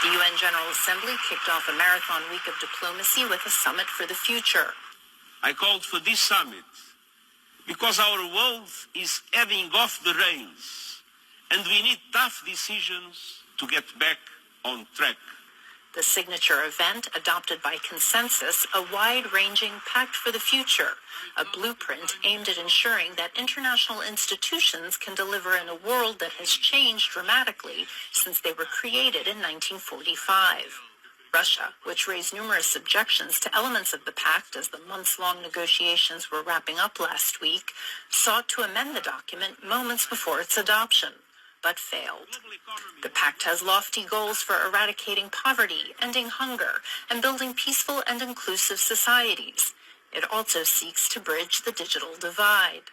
The UN General Assembly kicked off a marathon week of diplomacy with a summit for the future. I called for this summit because our world is heading off the reins, and we need tough decisions to get back on track. The signature event adopted by consensus a wide-ranging Pact for the Future, a blueprint aimed at ensuring that international institutions can deliver in a world that has changed dramatically since they were created in 1945. Russia, which raised numerous objections to elements of the pact as the months-long negotiations were wrapping up last week, sought to amend the document moments before its adoption, but failed. The pact has lofty goals for eradicating poverty, ending hunger, and building peaceful and inclusive societies. It also seeks to bridge the digital divide.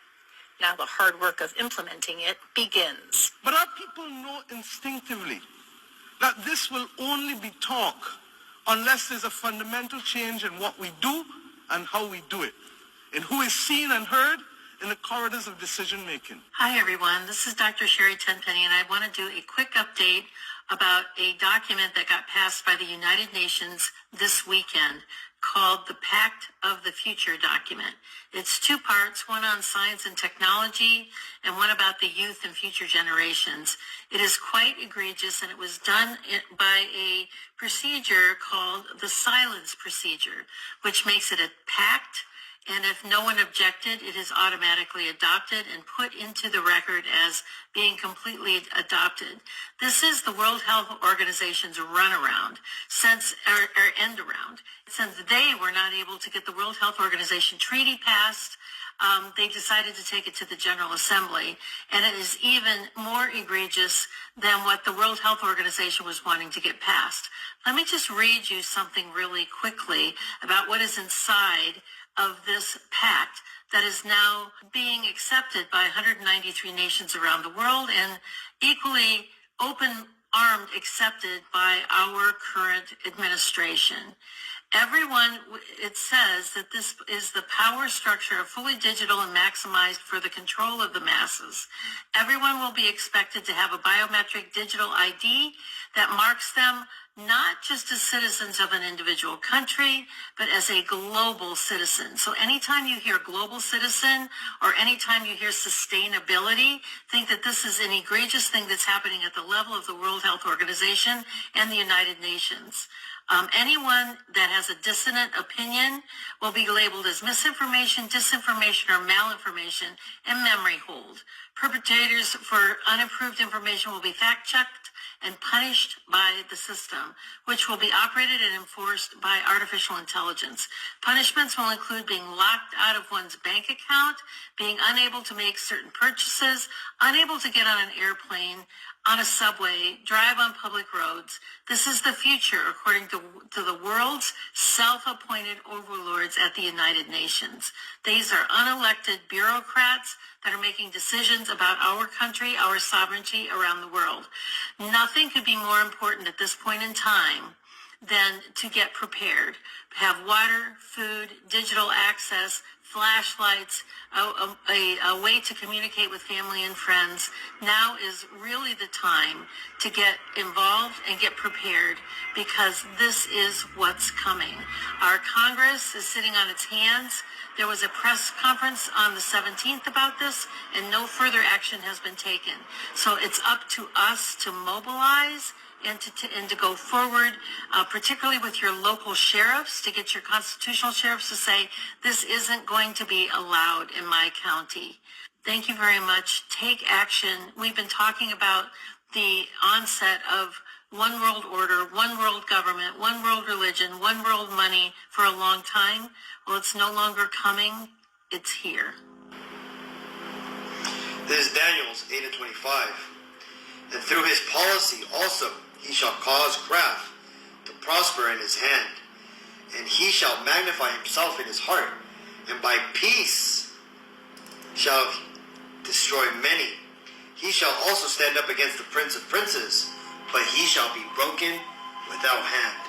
Now the hard work of implementing it begins. But our people know instinctively that this will only be talk unless there's a fundamental change in what we do and how we do it, in who is seen and heard in the corridors of decision-making. Hi, everyone. This is Dr. Sherry Tenpenny, and I want to do a quick update about a document that got passed by the United Nations this weekend called the Pact of the Future document. It's two parts, one on science and technology and one about the youth and future generations. It is quite egregious, and it was done by a procedure called the silence procedure, which makes it a pact. And if no one objected, it is automatically adopted and put into the record as being completely adopted. This is the World Health Organization's runaround, or end around. Since they were not able to get the World Health Organization treaty passed, they decided to take it to the General Assembly, and it is even more egregious than what the World Health Organization was wanting to get passed. Let me just read you something really quickly about what is inside of this pact that is now being accepted by 193 nations around the world and equally open-armed accepted by our current administration. Everyone, it says that this is the power structure of fully digital and maximized for the control of the masses. Everyone will be expected to have a biometric digital ID that marks them not just as citizens of an individual country, but as a global citizen. So anytime you hear global citizen or anytime you hear sustainability, think that this is an egregious thing that's happening at the level of the World Health Organization and the United Nations. Anyone that has a dissonant opinion will be labeled as misinformation, disinformation, or malinformation and memory hold. Perpetrators for unapproved information will be fact-checked and punished by the system, which will be operated and enforced by artificial intelligence. Punishments will include being locked out of one's bank account, being unable to make certain purchases, unable to get on an airplane, on a subway, drive on public roads. This is the future, according to the world's self-appointed overlords at the United Nations. These are unelected bureaucrats that are making decisions about our country, our sovereignty around the world. Nothing could be more important at this point in time than to get prepared. Have water, food, digital access, flashlights, a way to communicate with family and friends. Now is really the time to get involved and get prepared, because this is what's coming. Our Congress is sitting on its hands. There was a press conference on the 17th about this, and no further action has been taken. So it's up to us to mobilize and to go forward, particularly with your local sheriffs, to get your constitutional sheriffs to say, this isn't going to be allowed in my county. Thank you very much. Take action. We've been talking about the onset of one world order, one world government, one world religion, one world money for a long time. Well, it's no longer coming. It's here. This is Daniel's 8:25. And through his policy also he shall cause craft to prosper in his hand, and he shall magnify himself in his heart, and by peace shall destroy many. He shall also stand up against the prince of princes, but he shall be broken without hand.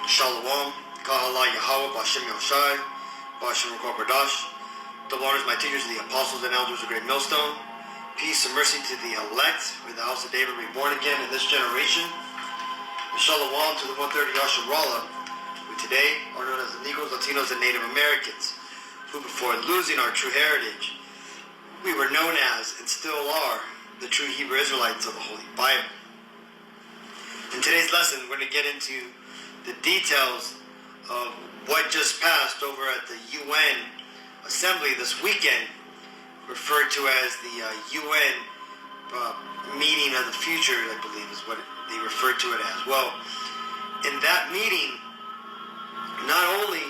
Shalom, Kahala Yahweh, Bashem Yoshai, Bashem Rukobradash. The Lord is my teachers and the apostles and elders of Great Millstone. Peace and mercy to the elect, with the house of David reborn again in this generation. Shalom to the 130 Yasharallah, who today are known as the Negroes, Latinos, and Native Americans, who before losing our true heritage, we were known as, and still are, the true Hebrew Israelites of the Holy Bible. In today's lesson, we're going to get into the details of what just passed over at the UN Assembly this weekend, referred to as the UN Meeting of the Future, I believe is what they refer to it as. Well, in that meeting, not only,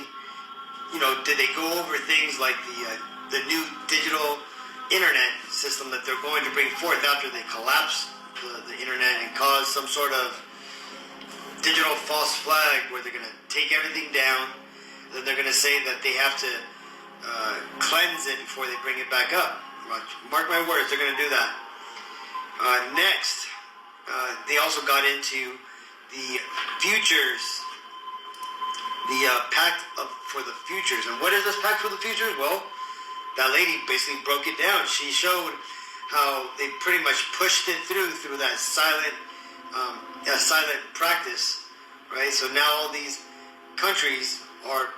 did they go over things like the new digital internet system that they're going to bring forth after they collapse the internet and cause some sort of digital false flag where they're going to take everything down, then they're going to say that they have to cleanse it before they bring it back up. Mark my words, they're going to do that. Next, they also got into the futures, the Pact for the Futures. And what is this Pact for the Futures? Well, that lady basically broke it down. She showed how they pretty much pushed it through that silent practice, right? So now all these countries are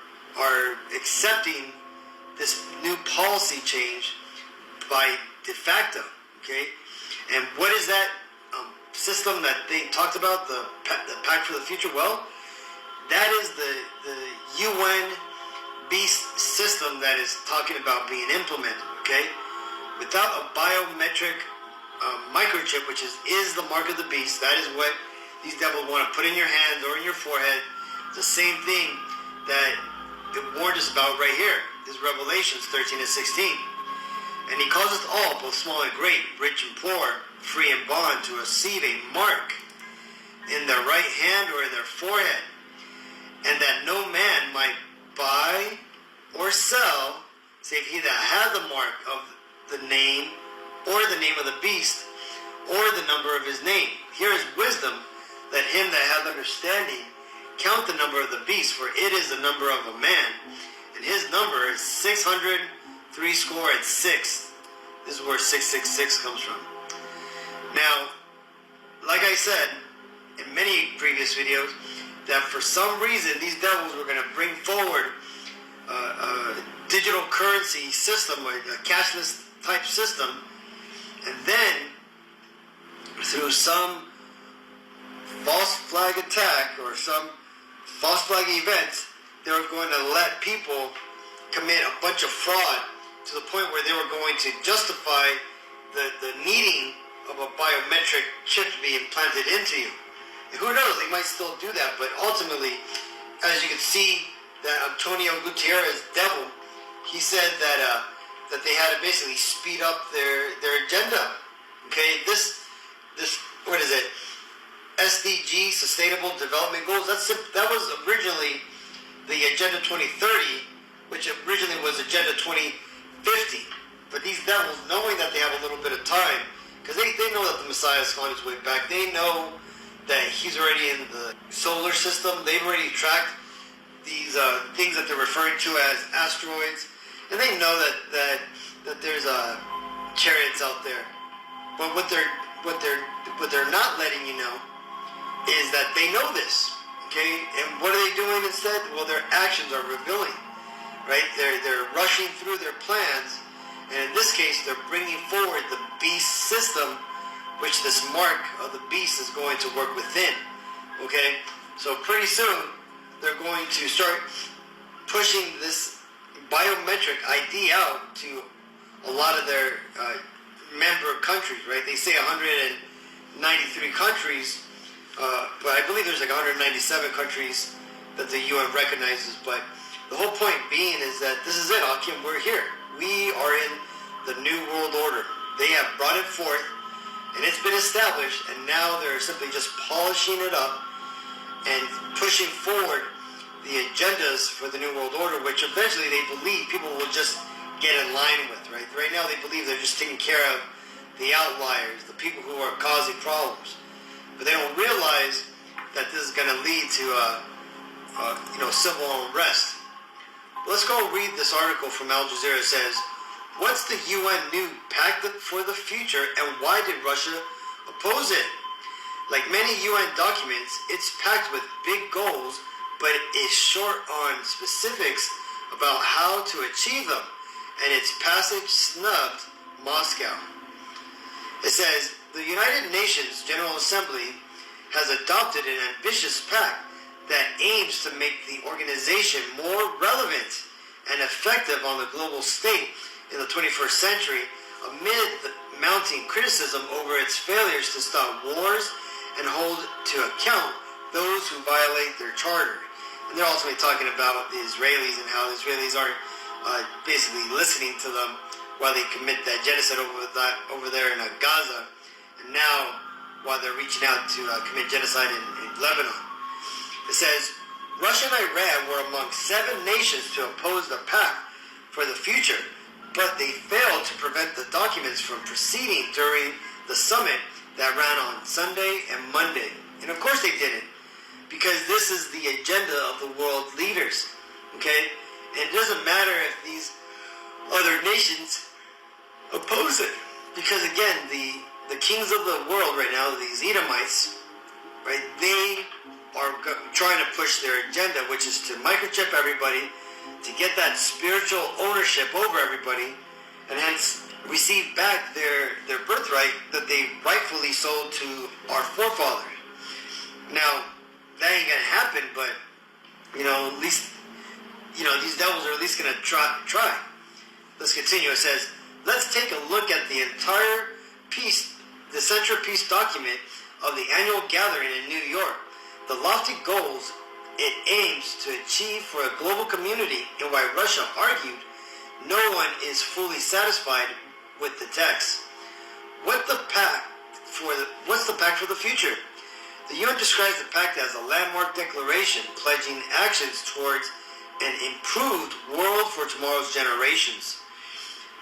accepting this new policy change by de facto, okay? And what is that system that they talked about, the Pact for the Future? Well, that is the UN beast system that is talking about being implemented, okay? Without a biometric microchip, which is the mark of the beast, that is what these devils want to put in your hands or in your forehead. It's the same thing that it warned us about right here. This is Revelations 13 and 16. And he calls us all, both small and great, rich and poor, free and bond, to receive a mark in their right hand or in their forehead, and that no man might buy or sell, save he that hath the mark of the name, or the name of the beast, or the number of his name. Here is wisdom, that him that hath understanding count the number of the beast, for it is the number of a man, and his number is 666. This is where 666 comes from. Now, like I said in many previous videos, that for some reason these devils were going to bring forward a digital currency system, a cashless type system, and then through some false flag attack or some false flag events, they were going to let people commit a bunch of fraud to the point where they were going to justify the needing of a biometric chip to be implanted into you. And who knows, they might still do that, but ultimately, as you can see, that Antonio Gutierrez devil, he said that they had to basically speed up their agenda. Okay, this what is it? SDG, Sustainable Development Goals. That was originally the Agenda 2030, which originally was Agenda 2050. But these devils, knowing that they have a little bit of time, because they know that the Messiah is on his way back. They know that he's already in the solar system. They've already tracked these things that they're referring to as asteroids, and they know that there's chariots out there. But what they're not letting you know is that they know this. Okay, and what are they doing instead? Well, their actions are revealing, right? They're rushing through their plans. And in this case, they're bringing forward the beast system, which this mark of the beast is going to work within. Okay? So pretty soon, they're going to start pushing this biometric ID out to a lot of their member countries, right? They say 193 countries, but I believe there's like 197 countries that the UN recognizes. But the whole point being is that this is it, Akim, we're here. We are in the New World Order. They have brought it forth, and it's been established, and now they're simply just polishing it up and pushing forward the agendas for the New World Order, which eventually they believe people will just get in line with, right? Right now they believe they're just taking care of the outliers, the people who are causing problems. But they don't realize that this is going to lead to civil unrest. Let's go read this article from Al Jazeera. It says, what's the UN new Pact for the Future, and why did Russia oppose it? Like many UN documents, it's packed with big goals, but is short on specifics about how to achieve them, and its passage snubbed Moscow. It says, the United Nations General Assembly has adopted an ambitious pact that aims to make the organization more relevant and effective on the global stage in the 21st century amid the mounting criticism over its failures to stop wars and hold to account those who violate their charter. And they're ultimately talking about the Israelis and how the Israelis aren't basically listening to them while they commit that genocide over there in Gaza, and now while they're reaching out to commit genocide in Lebanon. It says, Russia and Iran were among 7 nations to oppose the pact for the future, but they failed to prevent the documents from proceeding during the summit that ran on Sunday and Monday. And of course they didn't, because this is the agenda of the world leaders, okay? And it doesn't matter if these other nations oppose it, because again, the kings of the world right now, these Edomites, right, they are trying to push their agenda, which is to microchip everybody, to get that spiritual ownership over everybody, and hence receive back their birthright that they rightfully sold to our forefathers. Now, that ain't gonna happen, but at least these devils are at least gonna try. Let's continue. It says, let's take a look at the entire piece, the centerpiece document of the annual gathering in New York. The lofty goals it aims to achieve for a global community, and why Russia argued no one is fully satisfied with the text. What's the pact for the future? The UN describes the pact as a landmark declaration pledging actions towards an improved world for tomorrow's generations.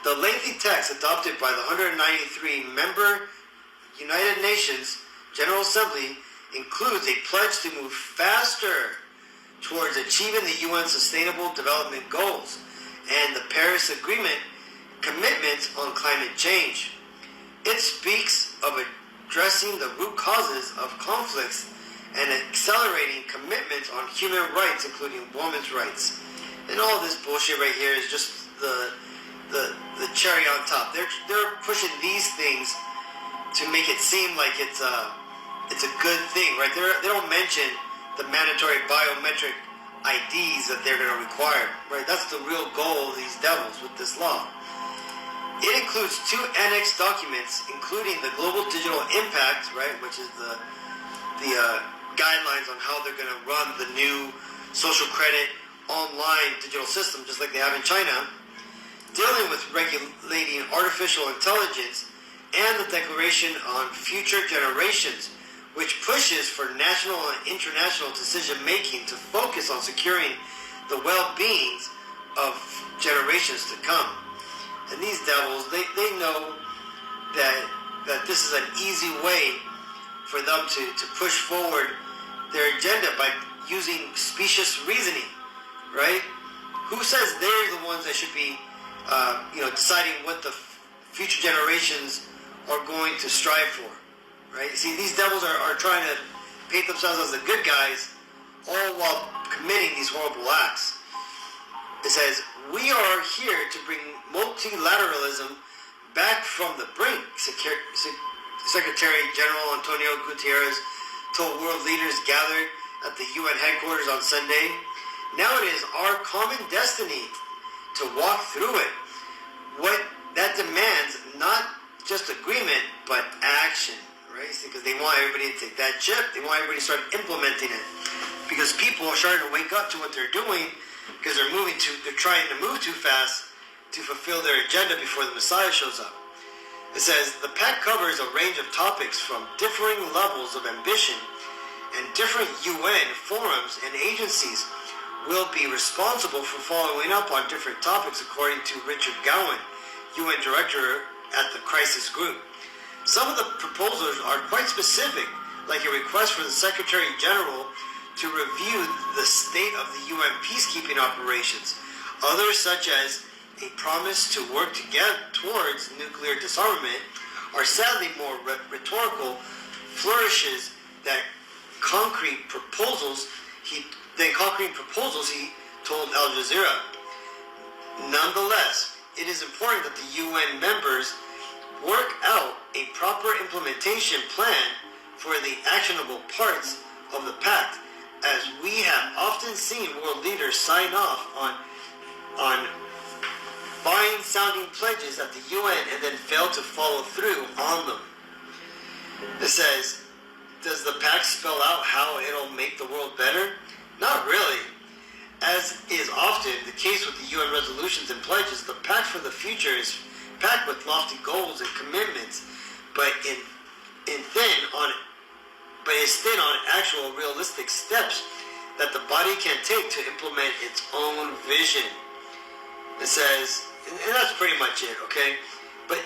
The lengthy text adopted by the 193-member United Nations General Assembly includes a pledge to move faster towards achieving the UN Sustainable Development Goals and the Paris Agreement commitments on climate change. It speaks of addressing the root causes of conflicts and accelerating commitments on human rights, including women's rights. And all this bullshit right here is just the cherry on top. They're pushing these things to make it seem like it's a good thing, right? They don't mention the mandatory biometric IDs that they're going to require, right? That's the real goal of these devils with this law. It includes 2 annex documents, including the Global Digital Impact, right, which is the guidelines on how they're going to run the new social credit online digital system, just like they have in China, dealing with regulating artificial intelligence, and the Declaration on Future Generations, which pushes for national and international decision-making to focus on securing the well-being of generations to come. And these devils, they know that this is an easy way for them to push forward their agenda by using specious reasoning, right? Who says they're the ones that should be deciding what the future generations are going to strive for, right? See, these devils are trying to paint themselves as the good guys, all while committing these horrible acts. It says, we are here to bring multilateralism back from the brink, Secretary General Antonio Guterres told world leaders gathered at the UN headquarters on Sunday. Now it is our common destiny to walk through it. What that demands, not just agreement, but action, right? Because they want everybody to take that chip. They want everybody to start implementing it. Because people are starting to wake up to what they're doing, because they're trying to move too fast to fulfill their agenda before the Messiah shows up. It says, the pact covers a range of topics from differing levels of ambition, and different UN forums and agencies will be responsible for following up on different topics, according to Richard Gowan, UN Director at the Crisis Group. Some of the proposals are quite specific, like a request for the Secretary General to review the state of the UN peacekeeping operations. Others, such as a promise to work together towards nuclear disarmament, are sadly more rhetorical flourishes that concrete proposals he told Al Jazeera. Nonetheless, it is important that the UN members work out a proper implementation plan for the actionable parts of the pact, as we have often seen world leaders sign off on fine-sounding pledges at the UN and then fail to follow through on them. It says, does the pact spell out how it'll make the world better? Not really. As is often the case with the UN resolutions and pledges, the Pact for the Future is packed with lofty goals and commitments, but is thin on actual realistic steps that the body can take to implement its own vision. It says, and that's pretty much it, okay? But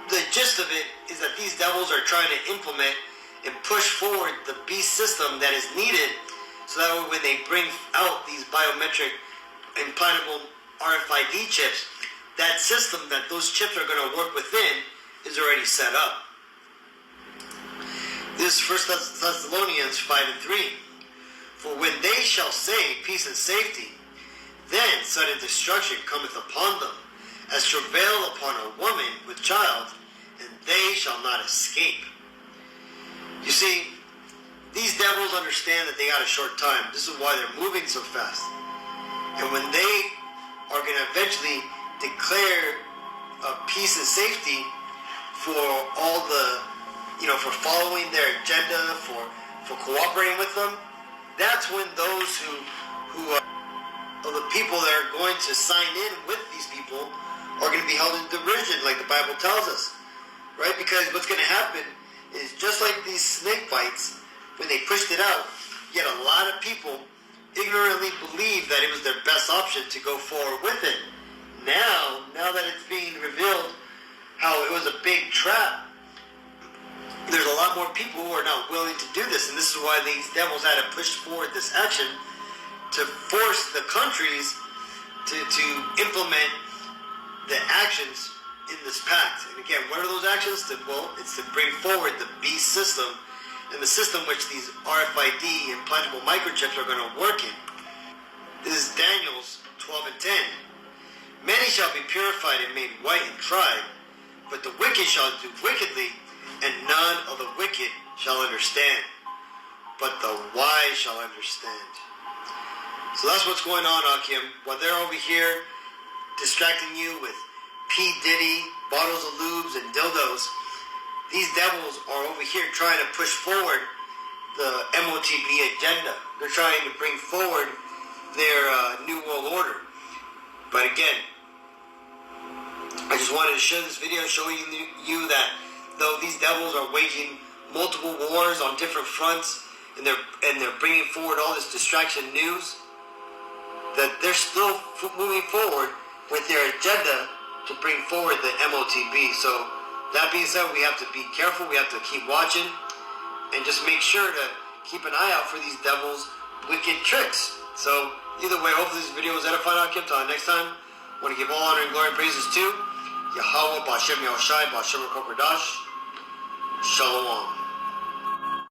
the gist of it is that these devils are trying to implement and push forward the beast system that is needed, so that when they bring out these biometric implantable RFID chips, that system that those chips are going to work within is already set up. This is 1 Thessalonians 5:3. For when they shall say peace and safety, then sudden destruction cometh upon them, as travail upon a woman with child, and they shall not escape. You see, these devils understand that they got a short time. This is why they're moving so fast. And when they are going to eventually declare peace and safety for all the, for following their agenda, for cooperating with them, that's when those who are the people that are going to sign in with these people are going to be held in derision, like the Bible tells us, right? Because what's going to happen is, just like these snake bites, when they pushed it out, yet a lot of people ignorantly believed that it was their best option to go forward with it. Now that it's being revealed how it was a big trap, there's a lot more people who are not willing to do this, and this is why these devils had to push forward this action to force the countries to implement the actions in this pact. And again, what are those actions? It's to bring forward the beast system, and the system which these RFID implantable microchips are going to work in. This is Daniel's 12:10. Many shall be purified and made white and tried, but the wicked shall do wickedly, and none of the wicked shall understand, but the wise shall understand. So that's what's going on, Akim. While they're over here distracting you with P. Diddy, bottles of lubes, and dildos, these devils are over here trying to push forward the MOTB agenda. They're trying to bring forward their New World Order. But again, I just wanted to share this video showing you that though these devils are waging multiple wars on different fronts, and they're bringing forward all this distraction news, that they're still moving forward with their agenda to bring forward the MOTB. So that being said, we have to be careful. We have to keep watching and just make sure to keep an eye out for these devils' wicked tricks. So either way, hopefully this video was edifying. Until next time, I want to give all honor and glory and praises to Yahweh, Ba'Shem Yahushai, Ba'Shem Kokodash. Shalom.